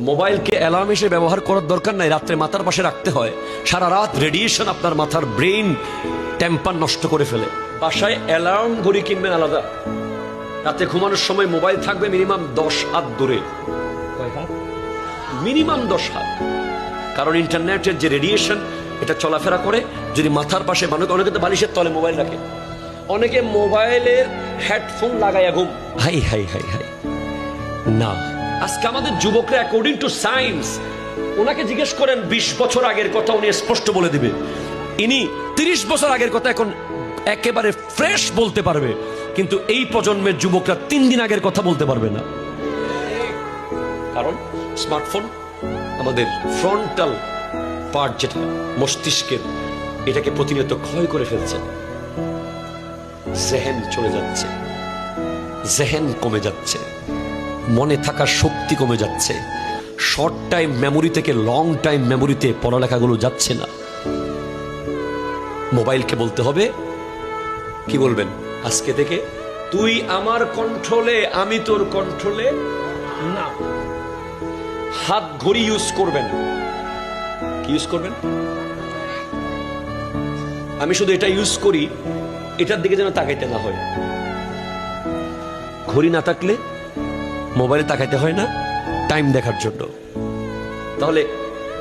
মোবাইলকে alarm হিসেবে ব্যবহার করার দরকার নাই, রাত্রে মাথার পাশে রাখতে হয়। সারা রাত রেডিয়েশন আপনার মাথার ব্রেইন টেম্পার নষ্ট করে ফেলে। বাসায় অ্যালার্ম ঘড়ি কিনবেন আলাদা, রাতে ঘুমানোর সময় মোবাইল থাকবে মিনিমাম 10 হাত দূরে, মিনিমাম 10 হাত। কারণ ইন্টারনেটের যে রেডিয়েশন এটা চলাফেরা করে। যদি মাথার পাশে মানুষ, অনেকে তো বালিশের তলে মোবাইল রাখে, অনেকে মোবাইলের হেডফোন লাগাইয়া ঘুম। হাই হাই হাই হাই, না। আজকে আমাদের যুবকরা অ্যাকর্ডিং টু সায়েন্স, ওনাকে জিজ্ঞেস করেন 20 বছর আগের কথা, উনি স্পষ্ট বলে দিবে। ইনি 30 বছর আগের কথা এখন একেবারে ফ্রেশ বলতে পারবে, কিন্তু এই প্রজন্মের যুবকরা 3 দিন আগের কথা বলতে পারবে না। কারণ স্মার্টফোন আমাদের ফ্রন্টাল পার্ট, যেটা মস্তিষ্কের, এটাকে প্রতিনিয়ত ক্ষয় করে ফেলছে। জেহেন চলে যাচ্ছে, জেহেন কমে যাচ্ছে, মনে থাকার শক্তি কমে যাচ্ছে। শর্ট টাইম মেমোরি থেকে লং টাইম মেমোরিতে পড়ালেখাগুলো যাচ্ছে না। মোবাইলকে বলতে হবে, কি বলবেন আজকে থেকে, তুই আমার কন্ট্রোলে, আমি তোর কন্ট্রোলে না। হাত ঘড়ি ইউজ করবেন, কি ইউজ করবেন? আমি শুধু এটা ইউজ করি, এটার দিকে যেন তাকাইতে না হয়। ঘড়ি না থাকলে মোবাইলে তাকাইতে হয় না টাইম দেখার জন্য। তাহলে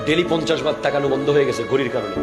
ডেলি 50 বার তাকানো বন্ধ হয়ে গেছে ঘড়ির কারণে।